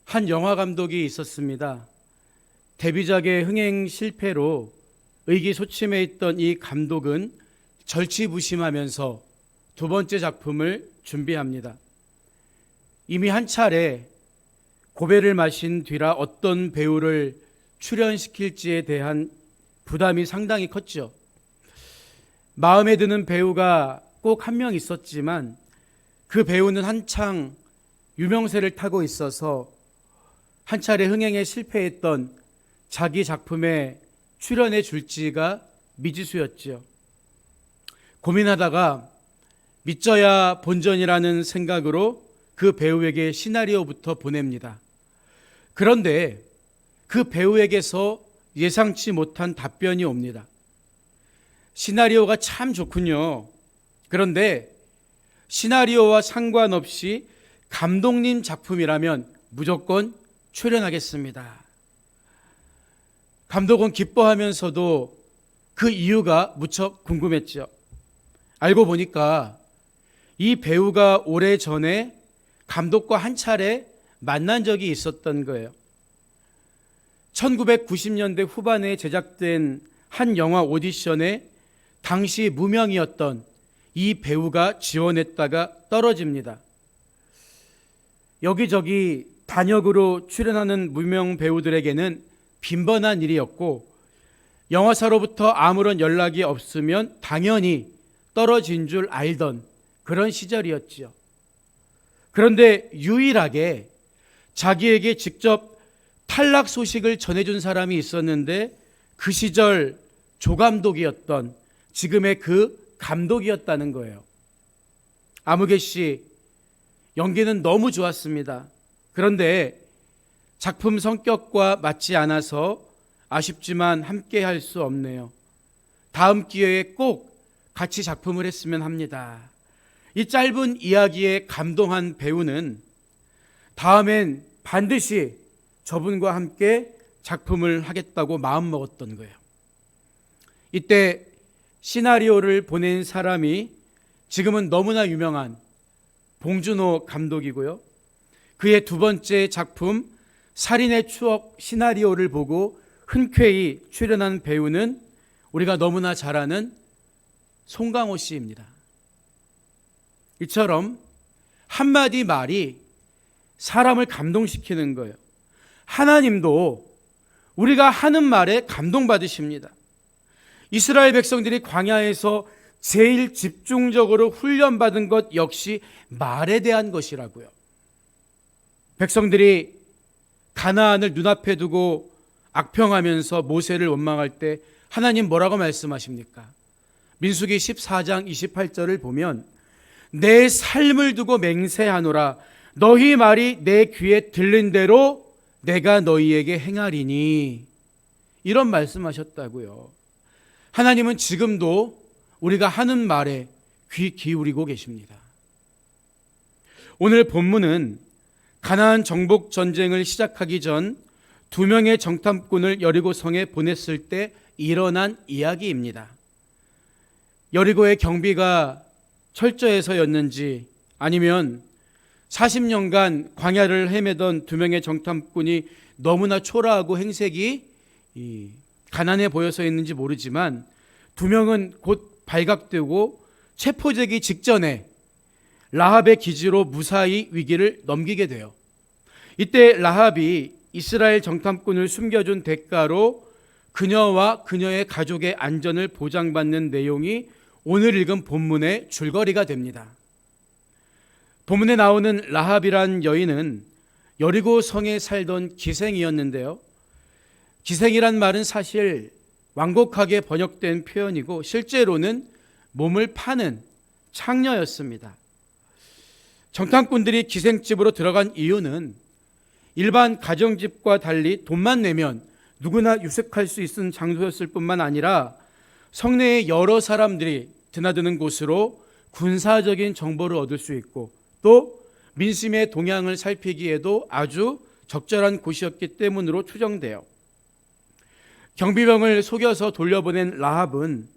한 영화 감독이 있었습니다. 데뷔작의 흥행 실패로 의기소침해 있던 이 감독은 절치부심하면서 두 번째 작품을 준비합니다. 이미 한 차례 고배를 마신 뒤라 어떤 배우를 출연시킬지에 대한 부담이 상당히 컸죠. 마음에 드는 배우가 꼭 한 명 있었지만 그 배우는 한창 유명세를 타고 있어서 한 차례 흥행에 실패했던 자기 작품에 출연해 줄지가 미지수였지요. 고민하다가 믿져야 본전이라는 생각으로 그 배우에게 시나리오부터 보냅니다. 그런데 그 배우에게서 예상치 못한 답변이 옵니다. 시나리오가 참 좋군요. 그런데 시나리오와 상관없이 감독님 작품이라면 무조건 출연하겠습니다. 감독은 기뻐하면서도 그 이유가 무척 궁금했죠. 알고 보니까 이 배우가 오래전에 감독과 한 차례 만난 적이 있었던 거예요. 1990년대 후반에 제작된 한 영화 오디션에 당시 무명이었던 이 배우가 지원했다가 떨어집니다. 여기저기 단역으로 출연하는 무명 배우들에게는 빈번한 일이었고 영화사로부터 아무런 연락이 없으면 당연히 떨어진 줄 알던 그런 시절이었지요. 그런데 유일하게 자기에게 직접 탈락 소식을 전해준 사람이 있었는데 그 시절 조감독이었던 지금의 그 감독이었다는 거예요. 아무개 씨, 연기는 너무 좋았습니다. 그런데 작품 성격과 맞지 않아서 아쉽지만 함께 할 수 없네요. 다음 기회에 꼭 같이 작품을 했으면 합니다. 이 짧은 이야기에 감동한 배우는 다음엔 반드시 저분과 함께 작품을 하겠다고 마음먹었던 거예요. 이때 시나리오를 보낸 사람이 지금은 너무나 유명한 봉준호 감독이고요. 그의 두 번째 작품 살인의 추억 시나리오를 보고 흔쾌히 출연한 배우는 우리가 너무나 잘 아는 송강호 씨입니다. 이처럼 한마디 말이 사람을 감동시키는 거예요. 하나님도 우리가 하는 말에 감동받으십니다. 이스라엘 백성들이 광야에서 제일 집중적으로 훈련받은 것 역시 말에 대한 것이라고요. 백성들이 가나안을 눈앞에 두고 악평하면서 모세를 원망할 때 하나님 뭐라고 말씀하십니까? 민수기 14장 28절을 보면 내 삶을 두고 맹세하노라 너희 말이 내 귀에 들린 대로 내가 너희에게 행하리니 이런 말씀하셨다고요. 하나님은 지금도 우리가 하는 말에 귀 기울이고 계십니다. 오늘 본문은 가나안 정복 전쟁을 시작하기 전 두 명의 정탐꾼을 여리고성에 보냈을 때 일어난 이야기입니다. 여리고의 경비가 철저해서였는지 아니면 40년간 광야를 헤매던 두 명의 정탐꾼이 너무나 초라하고 행색이 가난해 보여서였는지 모르지만 두 명은 곧 발각되고 체포되기 직전에 라합의 기지로 무사히 위기를 넘기게 돼요. 이때 라합이 이스라엘 정탐꾼을 숨겨준 대가로 그녀와 그녀의 가족의 안전을 보장받는 내용이 오늘 읽은 본문의 줄거리가 됩니다. 본문에 나오는 라합이란 여인은 여리고 성에 살던 기생이었는데요. 기생이란 말은 사실 완곡하게 번역된 표현이고 실제로는 몸을 파는 창녀였습니다. 정탐꾼들이 기생집으로 들어간 이유는 일반 가정집과 달리 돈만 내면 누구나 유색할 수 있는 장소였을 뿐만 아니라 성내에 여러 사람들이 드나드는 곳으로 군사적인 정보를 얻을 수 있고 또 민심의 동향을 살피기에도 아주 적절한 곳이었기 때문으로 추정돼요. 경비병을 속여서 돌려보낸 라합은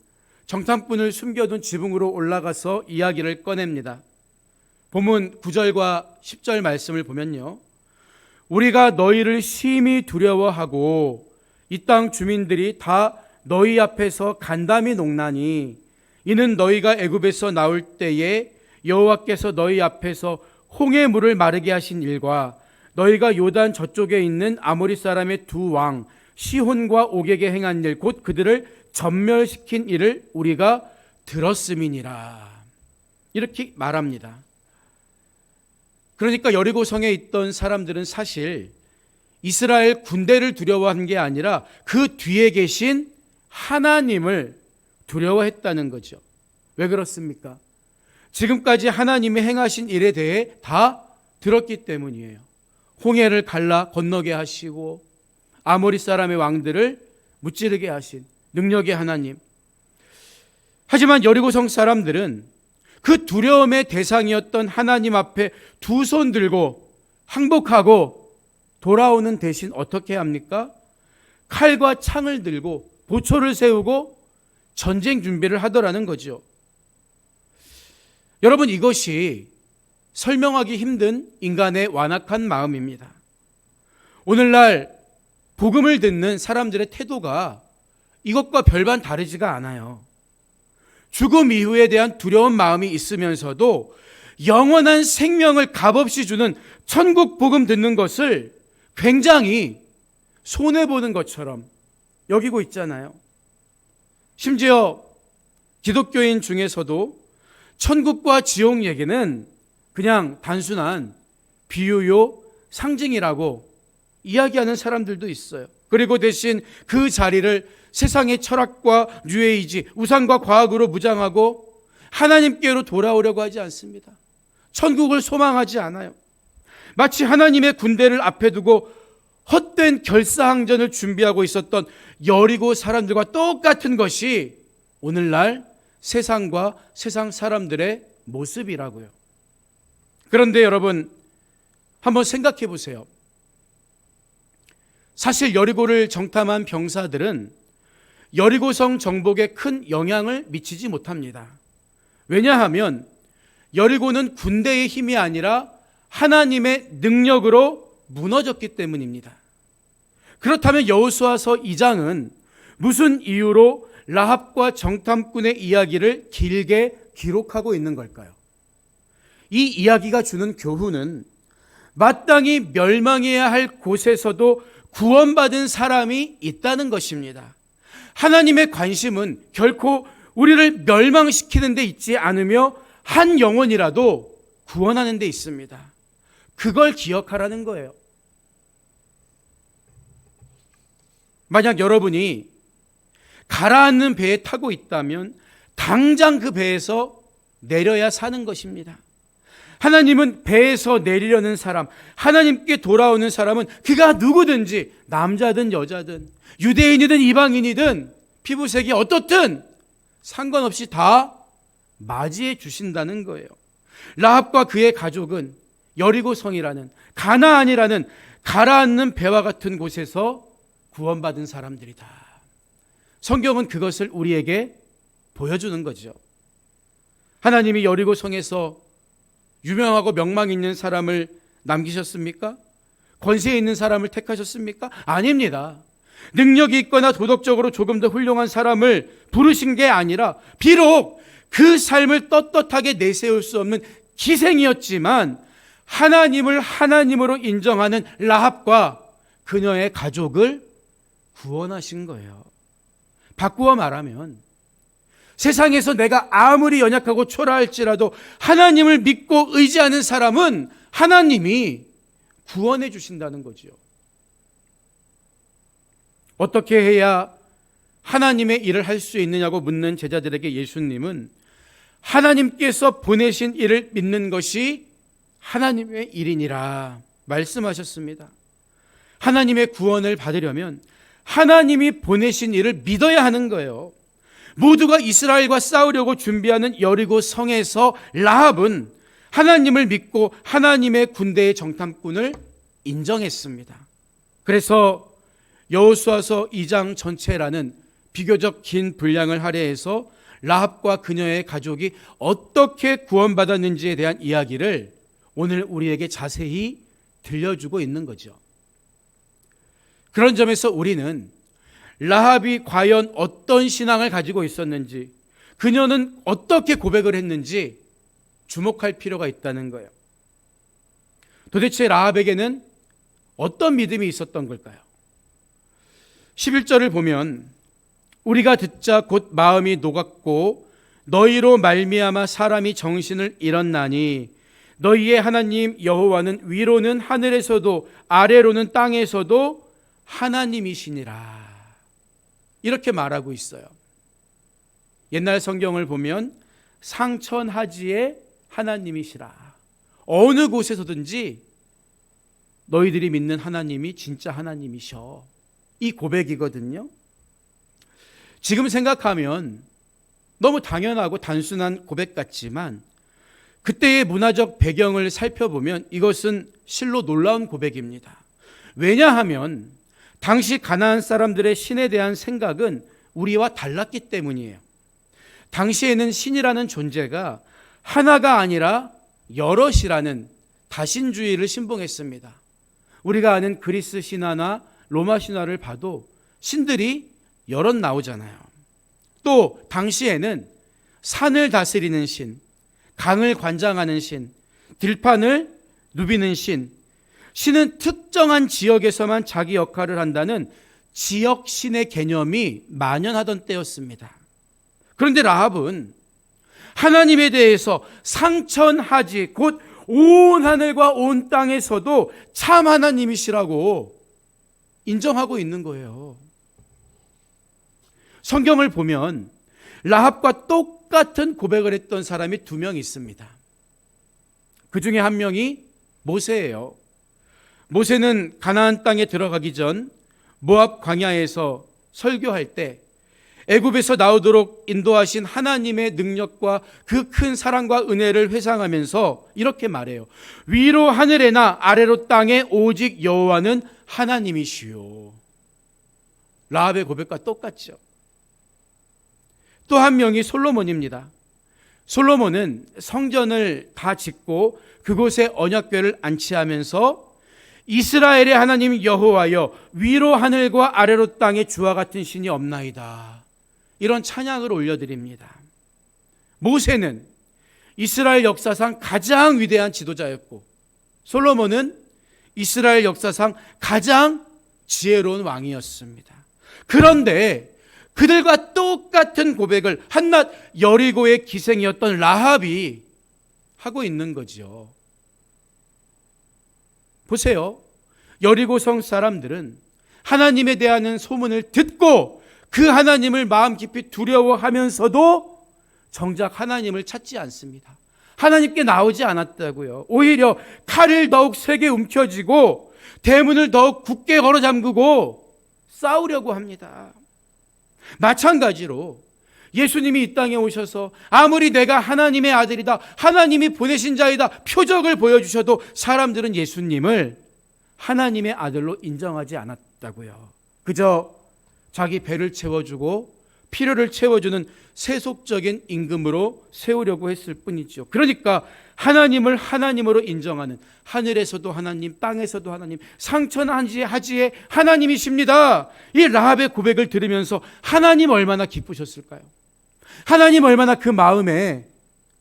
정탐꾼을 숨겨둔 지붕으로 올라가서 이야기를 꺼냅니다. 본문 9절과 10절 말씀을 보면요, 우리가 너희를 심히 두려워하고 이 땅 주민들이 다 너희 앞에서 간담이 녹나니 이는 너희가 애굽에서 나올 때에 여호와께서 너희 앞에서 홍해 물을 마르게 하신 일과 너희가 요단 저쪽에 있는 아모리 사람의 두 왕 시혼과 옥에게 행한 일 곧 그들을 전멸시킨 일을 우리가 들었음이니라. 이렇게 말합니다. 그러니까 여리고성에 있던 사람들은 사실 이스라엘 군대를 두려워한 게 아니라 그 뒤에 계신 하나님을 두려워했다는 거죠. 왜 그렇습니까? 지금까지 하나님이 행하신 일에 대해 다 들었기 때문이에요. 홍해를 갈라 건너게 하시고 아모리 사람의 왕들을 무찌르게 하신 능력의 하나님. 하지만 여리고성 사람들은 그 두려움의 대상이었던 하나님 앞에 두 손 들고 항복하고 돌아오는 대신 어떻게 합니까? 칼과 창을 들고 보초를 세우고 전쟁 준비를 하더라는 거죠. 여러분, 이것이 설명하기 힘든 인간의 완악한 마음입니다. 오늘날 복음을 듣는 사람들의 태도가 이것과 별반 다르지가 않아요. 죽음 이후에 대한 두려운 마음이 있으면서도 영원한 생명을 값없이 주는 천국 복음 듣는 것을 굉장히 손해보는 것처럼 여기고 있잖아요. 심지어 기독교인 중에서도 천국과 지옥 얘기는 그냥 단순한 비유요 상징이라고 이야기하는 사람들도 있어요. 그리고 대신 그 자리를 세상의 철학과 뉴에이지, 우상과 과학으로 무장하고 하나님께로 돌아오려고 하지 않습니다. 천국을 소망하지 않아요. 마치 하나님의 군대를 앞에 두고 헛된 결사항전을 준비하고 있었던 여리고 사람들과 똑같은 것이 오늘날 세상과 세상 사람들의 모습이라고요. 그런데 여러분, 한번 생각해 보세요. 사실 여리고를 정탐한 병사들은 여리고성 정복에 큰 영향을 미치지 못합니다. 왜냐하면 여리고는 군대의 힘이 아니라 하나님의 능력으로 무너졌기 때문입니다. 그렇다면 여호수아서 2장은 무슨 이유로 라합과 정탐꾼의 이야기를 길게 기록하고 있는 걸까요? 이 이야기가 주는 교훈은 마땅히 멸망해야 할 곳에서도 구원받은 사람이 있다는 것입니다. 하나님의 관심은 결코 우리를 멸망시키는 데 있지 않으며 한 영혼이라도 구원하는 데 있습니다. 그걸 기억하라는 거예요. 만약 여러분이 가라앉는 배에 타고 있다면 당장 그 배에서 내려야 사는 것입니다. 하나님은 배에서 내리려는 사람, 하나님께 돌아오는 사람은 그가 누구든지 남자든 여자든 유대인이든 이방인이든 피부색이 어떻든 상관없이 다 맞이해 주신다는 거예요. 라합과 그의 가족은 여리고성이라는 가나안이라는 가라앉는 배와 같은 곳에서 구원받은 사람들이다. 성경은 그것을 우리에게 보여주는 거죠. 하나님이 여리고성에서 유명하고 명망 있는 사람을 남기셨습니까? 권세 있는 사람을 택하셨습니까? 아닙니다. 능력이 있거나 도덕적으로 조금 더 훌륭한 사람을 부르신 게 아니라 비록 그 삶을 떳떳하게 내세울 수 없는 기생이었지만 하나님을 하나님으로 인정하는 라합과 그녀의 가족을 구원하신 거예요. 바꾸어 말하면 세상에서 내가 아무리 연약하고 초라할지라도 하나님을 믿고 의지하는 사람은 하나님이 구원해 주신다는 거죠. 어떻게 해야 하나님의 일을 할 수 있느냐고 묻는 제자들에게 예수님은 하나님께서 보내신 일을 믿는 것이 하나님의 일이니라 말씀하셨습니다. 하나님의 구원을 받으려면 하나님이 보내신 일을 믿어야 하는 거예요. 모두가 이스라엘과 싸우려고 준비하는 여리고 성에서 라합은 하나님을 믿고 하나님의 군대의 정탐꾼을 인정했습니다. 그래서 여호수아서 2장 전체라는 비교적 긴 분량을 할애해서 라합과 그녀의 가족이 어떻게 구원받았는지에 대한 이야기를 오늘 우리에게 자세히 들려주고 있는 거죠. 그런 점에서 우리는 라합이 과연 어떤 신앙을 가지고 있었는지, 그녀는 어떻게 고백을 했는지 주목할 필요가 있다는 거예요. 도대체 라합에게는 어떤 믿음이 있었던 걸까요? 11절을 보면 우리가 듣자 곧 마음이 녹았고 너희로 말미암아 사람이 정신을 잃었나니 너희의 하나님 여호와는 위로는 하늘에서도 아래로는 땅에서도 하나님이시니라. 이렇게 말하고 있어요. 옛날 성경을 보면 상천하지의 하나님이시라. 어느 곳에서든지 너희들이 믿는 하나님이 진짜 하나님이셔. 이 고백이거든요. 지금 생각하면 너무 당연하고 단순한 고백 같지만 그때의 문화적 배경을 살펴보면 이것은 실로 놀라운 고백입니다. 왜냐하면 당시 가나안 사람들의 신에 대한 생각은 우리와 달랐기 때문이에요. 당시에는 신이라는 존재가 하나가 아니라 여럿이라는 다신주의를 신봉했습니다. 우리가 아는 그리스 신화나 로마 신화를 봐도 신들이 여럿 나오잖아요. 또 당시에는 산을 다스리는 신, 강을 관장하는 신, 들판을 누비는 신, 신은 특정한 지역에서만 자기 역할을 한다는 지역신의 개념이 만연하던 때였습니다. 그런데 라합은 하나님에 대해서 상천하지 곧 온 하늘과 온 땅에서도 참 하나님이시라고 인정하고 있는 거예요. 성경을 보면 라합과 똑같은 고백을 했던 사람이 2명 있습니다. 그 중에 한 명이 모세예요. 모세는 가나안 땅에 들어가기 전 모압 광야에서 설교할 때 애굽에서 나오도록 인도하신 하나님의 능력과 그 큰 사랑과 은혜를 회상하면서 이렇게 말해요. 위로 하늘에나 아래로 땅에 오직 여호와는 하나님이시요. 라합의 고백과 똑같죠. 또 한 명이 솔로몬입니다. 솔로몬은 성전을 다 짓고 그곳에 언약궤를 안치하면서 이스라엘의 하나님 여호와여 위로 하늘과 아래로 땅에 주와 같은 신이 없나이다. 이런 찬양을 올려드립니다. 모세는 이스라엘 역사상 가장 위대한 지도자였고 솔로몬은 이스라엘 역사상 가장 지혜로운 왕이었습니다. 그런데 그들과 똑같은 고백을 한낱 여리고의 기생이었던 라합이 하고 있는 거죠. 보세요. 여리고성 사람들은 하나님에 대한 소문을 듣고 그 하나님을 마음 깊이 두려워하면서도 정작 하나님을 찾지 않습니다. 하나님께 나오지 않았다고요. 오히려 칼을 더욱 세게 움켜쥐고 대문을 더욱 굳게 걸어 잠그고 싸우려고 합니다. 마찬가지로 예수님이 이 땅에 오셔서 아무리 내가 하나님의 아들이다, 하나님이 보내신 자이다 표적을 보여주셔도 사람들은 예수님을 하나님의 아들로 인정하지 않았다고요. 그저 자기 배를 채워주고 필요를 채워주는 세속적인 임금으로 세우려고 했을 뿐이죠. 그러니까 하나님을 하나님으로 인정하는, 하늘에서도 하나님, 땅에서도 하나님, 상천하지의 하나님이십니다. 이 라합의 고백을 들으면서 하나님 얼마나 기쁘셨을까요? 하나님 얼마나 그 마음에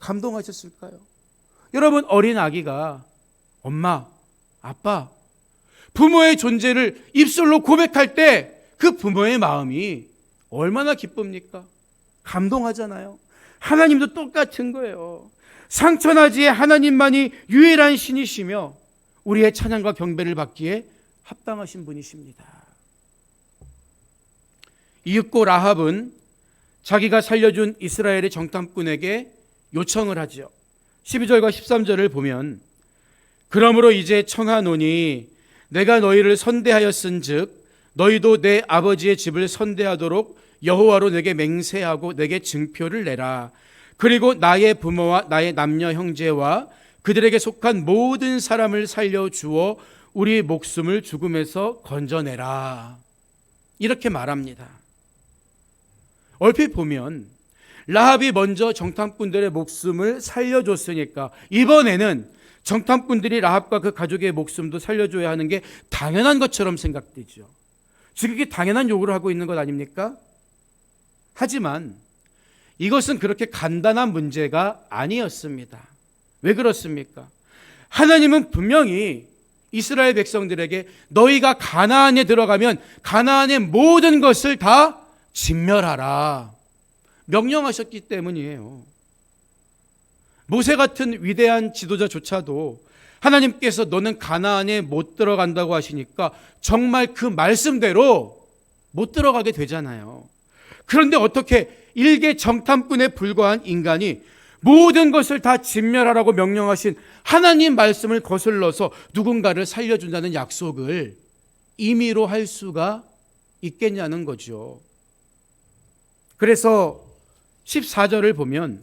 감동하셨을까요? 여러분, 어린 아기가 엄마, 아빠, 부모의 존재를 입술로 고백할 때 그 부모의 마음이 얼마나 기쁩니까? 감동하잖아요. 하나님도 똑같은 거예요. 상천하지의 하나님만이 유일한 신이시며 우리의 찬양과 경배를 받기에 합당하신 분이십니다. 이윽고 라합은 자기가 살려준 이스라엘의 정탐꾼에게 요청을 하죠. 12절과 13절을 보면 그러므로 이제 청하노니 내가 너희를 선대하였은즉 너희도 내 아버지의 집을 선대하도록 여호와로 내게 맹세하고 내게 증표를 내라. 그리고 나의 부모와 나의 남녀 형제와 그들에게 속한 모든 사람을 살려주어 우리 목숨을 죽음에서 건져내라. 이렇게 말합니다. 얼핏 보면 라합이 먼저 정탐꾼들의 목숨을 살려줬으니까 이번에는 정탐꾼들이 라합과 그 가족의 목숨도 살려줘야 하는 게 당연한 것처럼 생각되죠. 지금 이게 당연한 요구를 하고 있는 것 아닙니까? 하지만 이것은 그렇게 간단한 문제가 아니었습니다. 왜 그렇습니까? 하나님은 분명히 이스라엘 백성들에게 너희가 가나안에 들어가면 가나안의 모든 것을 다 진멸하라 명령하셨기 때문이에요. 모세 같은 위대한 지도자조차도 하나님께서 너는 가나안에 못 들어간다고 하시니까 정말 그 말씀대로 못 들어가게 되잖아요. 그런데 어떻게 일개 정탐꾼에 불과한 인간이 모든 것을 다 진멸하라고 명령하신 하나님 말씀을 거슬러서 누군가를 살려준다는 약속을 임의로 할 수가 있겠냐는 거죠. 그래서 14절을 보면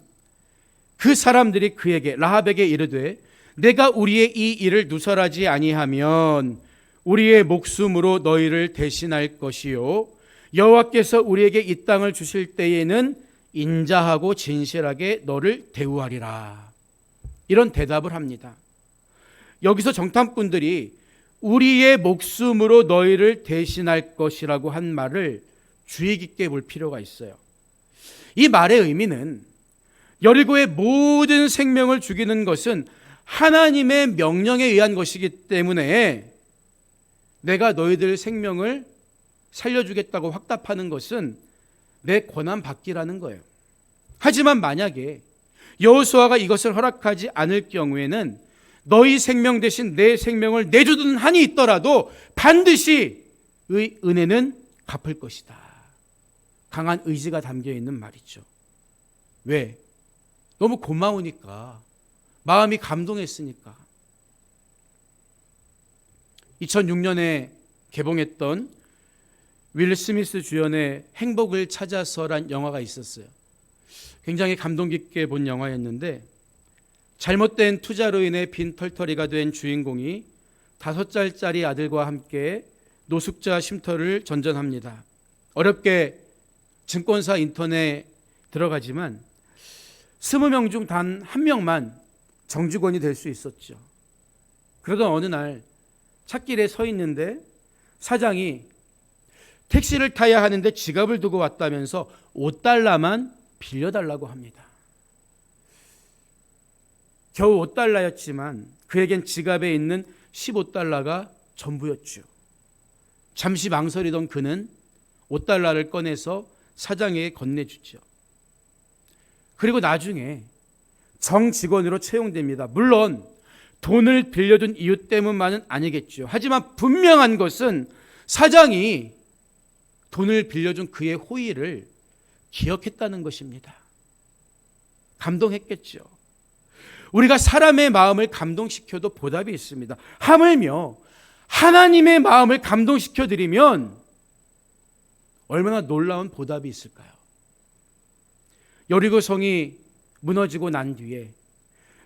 그 사람들이 그에게 라합에게 이르되 내가 우리의 이 일을 누설하지 아니하면 우리의 목숨으로 너희를 대신할 것이요 여호와께서 우리에게 이 땅을 주실 때에는 인자하고 진실하게 너를 대우하리라. 이런 대답을 합니다. 여기서 정탐꾼들이 우리의 목숨으로 너희를 대신할 것이라고 한 말을 주의 깊게 볼 필요가 있어요. 이 말의 의미는 여리고의 모든 생명을 죽이는 것은 하나님의 명령에 의한 것이기 때문에 내가 너희들 생명을 살려주겠다고 확답하는 것은 내 권한 받기라는 거예요. 하지만 만약에 여호수아가 이것을 허락하지 않을 경우에는 너희 생명 대신 내 생명을 내주는 한이 있더라도 반드시 은혜는 갚을 것이다. 강한 의지가 담겨 있는 말이죠. 왜? 너무 고마우니까, 마음이 감동했으니까. 2006년에 개봉했던 윌 스미스 주연의 행복을 찾아서란 영화가 있었어요. 굉장히 감동 깊게 본 영화였는데 잘못된 투자로 인해 빈털터리가 된 주인공이 5살짜리 아들과 함께 노숙자 쉼터를 전전합니다. 어렵게 증권사 인턴에 들어가지만 20명 중 단 한 명만 정직원이 될 수 있었죠. 그러던 어느 날 찻길에 서 있는데 사장이 택시를 타야 하는데 지갑을 두고 왔다면서 $5만 빌려달라고 합니다. 겨우 $5였지만 그에겐 지갑에 있는 $15가 전부였죠. 잠시 망설이던 그는 $5를 꺼내서 사장에게 건네주죠. 그리고 나중에 정직원으로 채용됩니다. 물론 돈을 빌려준 이유 때문만은 아니겠죠. 하지만 분명한 것은 사장이 돈을 빌려준 그의 호의를 기억했다는 것입니다. 감동했겠죠. 우리가 사람의 마음을 감동시켜도 보답이 있습니다. 하물며 하나님의 마음을 감동시켜드리면 얼마나 놀라운 보답이 있을까요? 여리고 성이 무너지고 난 뒤에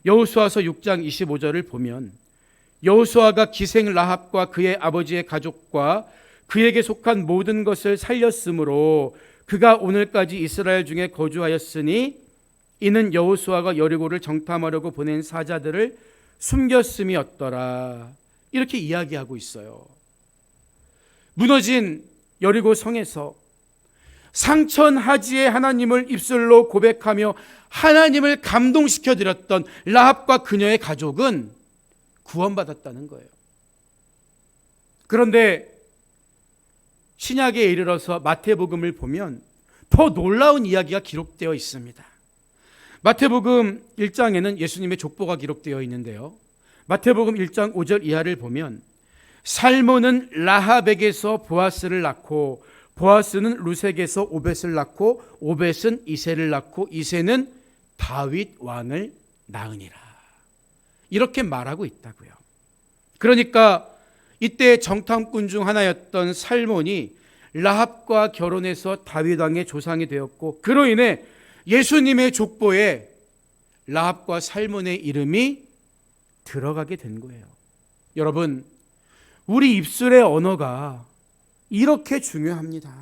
여호수아서 6장 25절을 보면 여호수아가 기생 라합과 그의 아버지의 가족과 그에게 속한 모든 것을 살렸으므로 그가 오늘까지 이스라엘 중에 거주하였으니 이는 여호수아가 여리고를 정탐하려고 보낸 사자들을 숨겼음이었더라. 이렇게 이야기하고 있어요. 무너진 여리고 성에서 상천하지의 하나님을 입술로 고백하며 하나님을 감동시켜 드렸던 라합과 그녀의 가족은 구원받았다는 거예요. 그런데 신약에 이르러서 마태복음을 보면 더 놀라운 이야기가 기록되어 있습니다. 마태복음 1장에는 예수님의 족보가 기록되어 있는데요. 마태복음 1장 5절 이하를 보면 살몬은 라합에게서 보아스를 낳고 보아스는 루색에서 오벳을 낳고 오벳은 이새를 낳고 이새는 다윗 왕을 낳으니라. 이렇게 말하고 있다고요. 그러니까 이때 정탐꾼 중 하나였던 살몬이 라합과 결혼해서 다윗 왕의 조상이 되었고, 그로 인해 예수님의 족보에 라합과 살몬의 이름이 들어가게 된 거예요. 여러분, 우리 입술의 언어가 이렇게 중요합니다.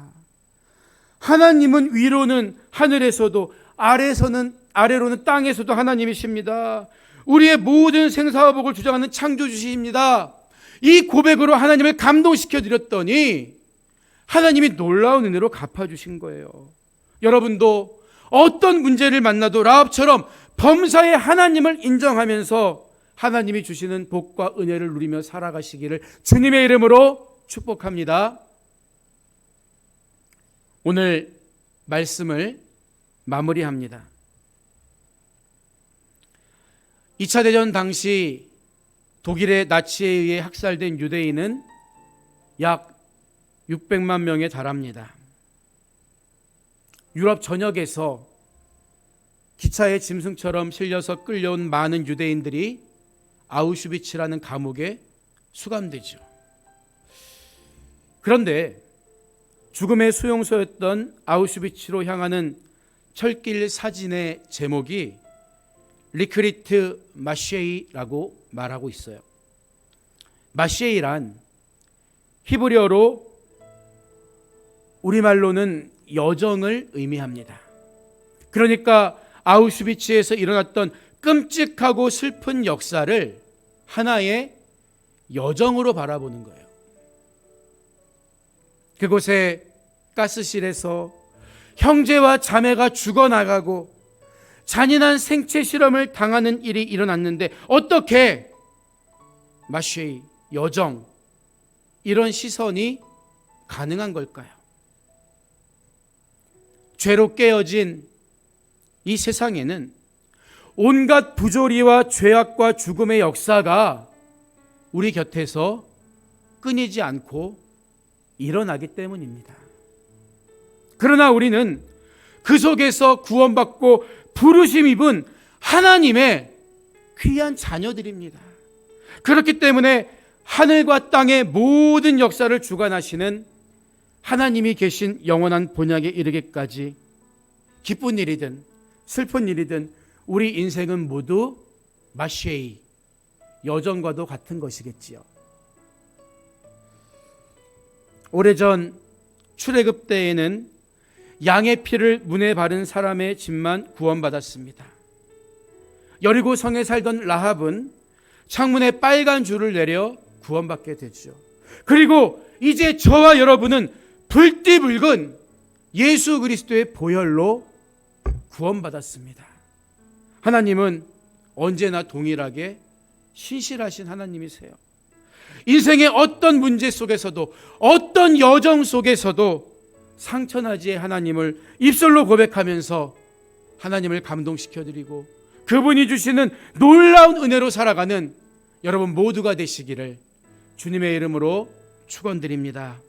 하나님은 위로는 하늘에서도 아래로는 땅에서도 하나님이십니다. 우리의 모든 생사화복을 주장하는 창조주십니다. 이 고백으로 하나님을 감동시켜 드렸더니 하나님이 놀라운 은혜로 갚아주신 거예요. 여러분도 어떤 문제를 만나도 라합처럼 범사의 하나님을 인정하면서 하나님이 주시는 복과 은혜를 누리며 살아가시기를 주님의 이름으로 축복합니다. 오늘 말씀을 마무리합니다. 2차 대전 당시 독일의 나치에 의해 학살된 유대인은 약 600만 명에 달합니다. 유럽 전역에서 기차에 짐승처럼 실려서 끌려온 많은 유대인들이 아우슈비츠라는 감옥에 수감되죠. 그런데 죽음의 수용소였던 아우슈비츠로 향하는 철길 사진의 제목이 리크리트 마쉐이라고 말하고 있어요. 마쉐이란 히브리어로 우리말로는 여정을 의미합니다. 그러니까 아우슈비츠에서 일어났던 끔찍하고 슬픈 역사를 하나의 여정으로 바라보는 거예요. 그곳에 가스실에서 형제와 자매가 죽어나가고 잔인한 생체 실험을 당하는 일이 일어났는데 어떻게 마쉐이, 여정, 이런 시선이 가능한 걸까요? 죄로 깨어진 이 세상에는 온갖 부조리와 죄악과 죽음의 역사가 우리 곁에서 끊이지 않고 일어나기 때문입니다. 그러나 우리는 그 속에서 구원받고 부르심 입은 하나님의 귀한 자녀들입니다. 그렇기 때문에 하늘과 땅의 모든 역사를 주관하시는 하나님이 계신 영원한 본향에 이르기까지 기쁜 일이든 슬픈 일이든 우리 인생은 모두 마쉐이, 여정과도 같은 것이겠지요. 오래전 출애굽 때에는 양의 피를 문에 바른 사람의 집만 구원받았습니다. 여리고 성에 살던 라합은 창문에 빨간 줄을 내려 구원받게 되죠. 그리고 이제 저와 여러분은 불띠붉은 예수 그리스도의 보혈로 구원받았습니다. 하나님은 언제나 동일하게 신실하신 하나님이세요. 인생의 어떤 문제 속에서도 어떤 여정 속에서도 상처나지의 하나님을 입술로 고백하면서 하나님을 감동시켜드리고 그분이 주시는 놀라운 은혜로 살아가는 여러분 모두가 되시기를 주님의 이름으로 축원드립니다.